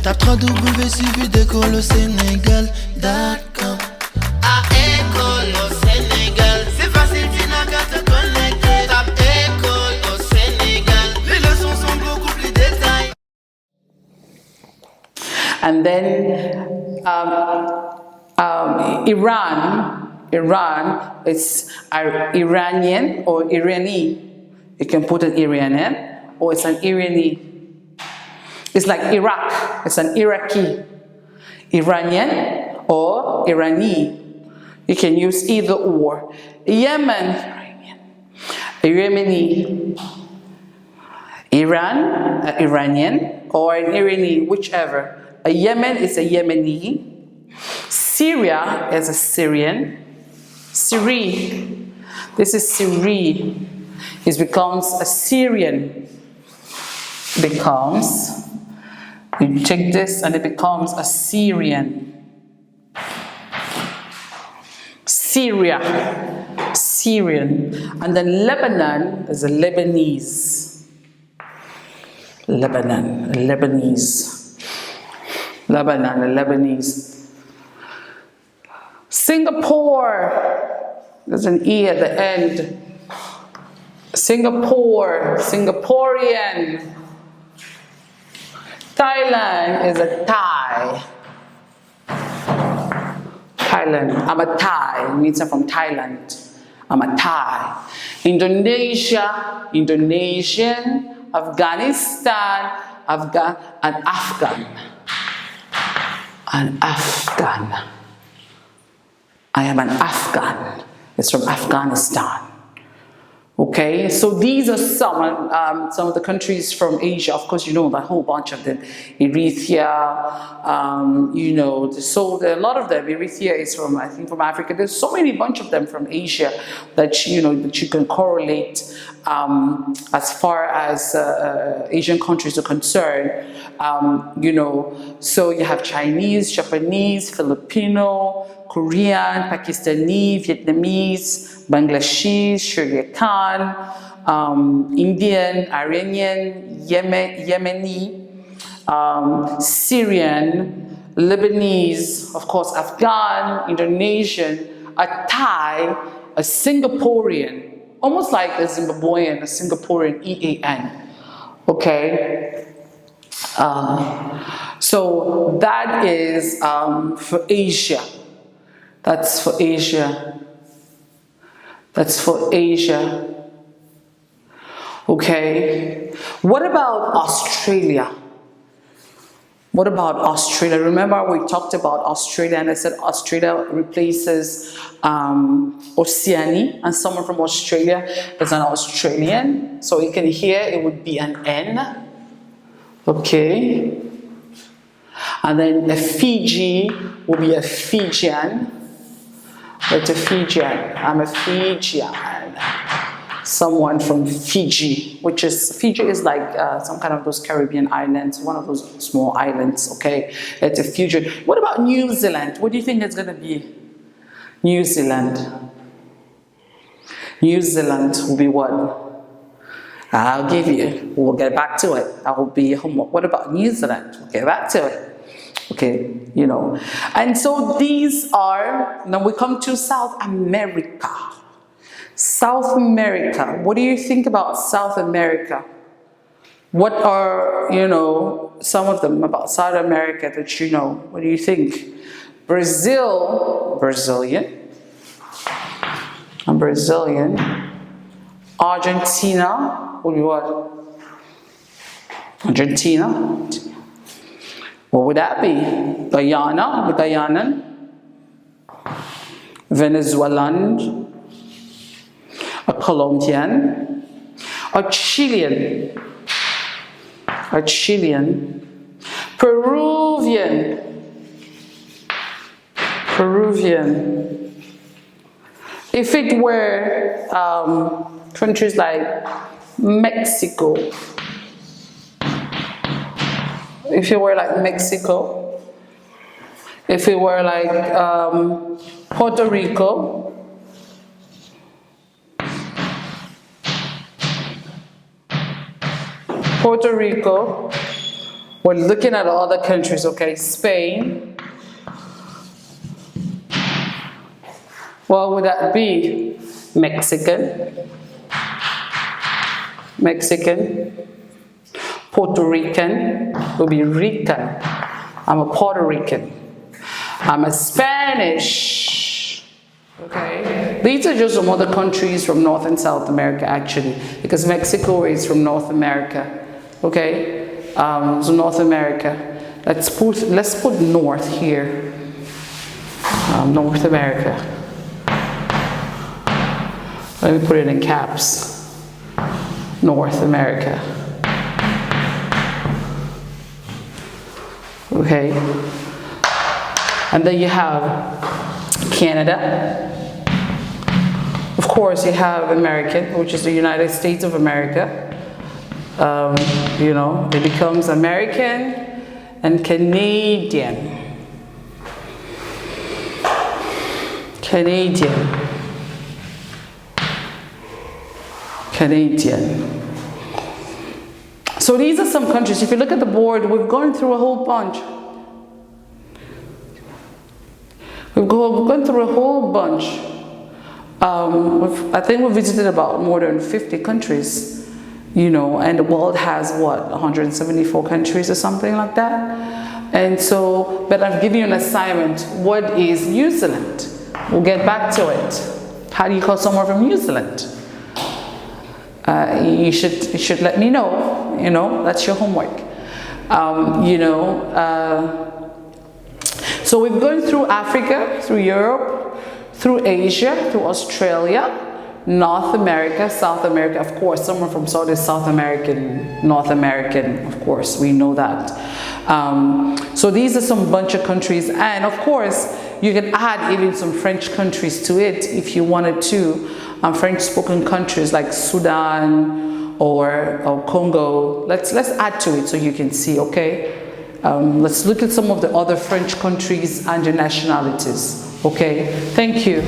Tape www.suividecolosénégal.com. À École au Sénégal, c'est facile, tu n'as qu'à te connecter. Tape École au Sénégal, les leçons sont beaucoup plus détaillées. And then Iran is Iranian or Irani. You can put an Iranian or it's an Irani. It's like Iraq, it's an Iraqi. Iranian or Irani. You can use either or. Yemen, Yemeni. Iran, Iranian or an Irani, whichever. A Yemen is a Yemeni. Syria is a Syrian. Syri, this is Syri. It becomes a Syrian. You check this and it becomes a Syrian. Syria, Syrian. And then Lebanon is a Lebanese. Lebanese. Singapore, there's an E at the end. Singapore, Singaporean. Thailand is a Thai. Thailand, I'm a Thai, it means I'm from Thailand. I'm a Thai. Indonesia, Indonesian. Afghanistan, Afghan. I am an Afghan. It's from Afghanistan. Okay, so these are some of the countries from Asia. Of course, you know a whole bunch of them. Eritrea, so there are a lot of them. Eritrea is from, I think, from Africa. There's so many bunch of them from Asia that you can correlate as far as Asian countries are concerned. So you have Chinese, Japanese, Filipino, Korean, Pakistani, Vietnamese, Bangladeshi, Sri Lankan, Indian, Iranian, Yemeni, Syrian, Lebanese, of course, Afghan, Indonesian, a Thai, a Singaporean, almost like a Zimbabwean, a Singaporean, EAN. Okay? So that is for Asia. That's for Asia. Okay. What about Australia? Remember we talked about Australia and I said Australia replaces Oceania, and someone from Australia is an Australian. So you can hear it would be an N. Okay. And then a Fiji will be a Fijian. It's a Fijian. I'm a Fijian. Someone from Fiji, Fiji is like some kind of those Caribbean islands, one of those small islands, okay? It's a Fijian. What about New Zealand? What do you think it's going to be? New Zealand. New Zealand will be what? I'll give you. We'll get back to it. That will be homework. What about New Zealand? We'll get back to it. Okay, And so these are, now we come to South America. South America. What do you think about South America? What are, some of them about South America that you know? What do you think? Brazil, Brazilian. I'm Brazilian. Argentina, what do you want? Argentina. What would that be? Guyana, the Guyanan. Venezuelan. A Colombian. A Chilean. Peruvian. If it were countries like Mexico, if it were like Puerto Rico, We're looking at other countries, okay? Spain. What would that be? Mexican. Puerto Rican will be Rican. I'm a Puerto Rican. I'm a Spanish. Okay? These are just some other countries from North and South America, actually, because Mexico is from North America. Okay? So North America. Let's put North here. North America. Let me put it in caps. North America. Okay. And then you have Canada. Of course, you have American, which is the United States of America. You know, it becomes American and Canadian. Canadian. So these are some countries. If you look at the board, we've gone through a whole bunch. We've gone through a whole bunch. I think we've visited about more than 50 countries. You know, and the world has what, 174 countries or something like that. And so, but I've given you an assignment. What is New Zealand? We'll get back to it. How do you call someone from New Zealand? You should let me know. You know, that's your homework. So we've gone through Africa, through Europe, through Asia, through Australia, North America, South America, of course, someone from South is South American, North American, of course, we know that. So these are some bunch of countries, and of course, you can add even some French countries to it if you wanted to. French-spoken countries like Sudan or Congo. Let's add to it so you can see, okay? Let's look at some of the other French countries and their nationalities. Okay, thank you.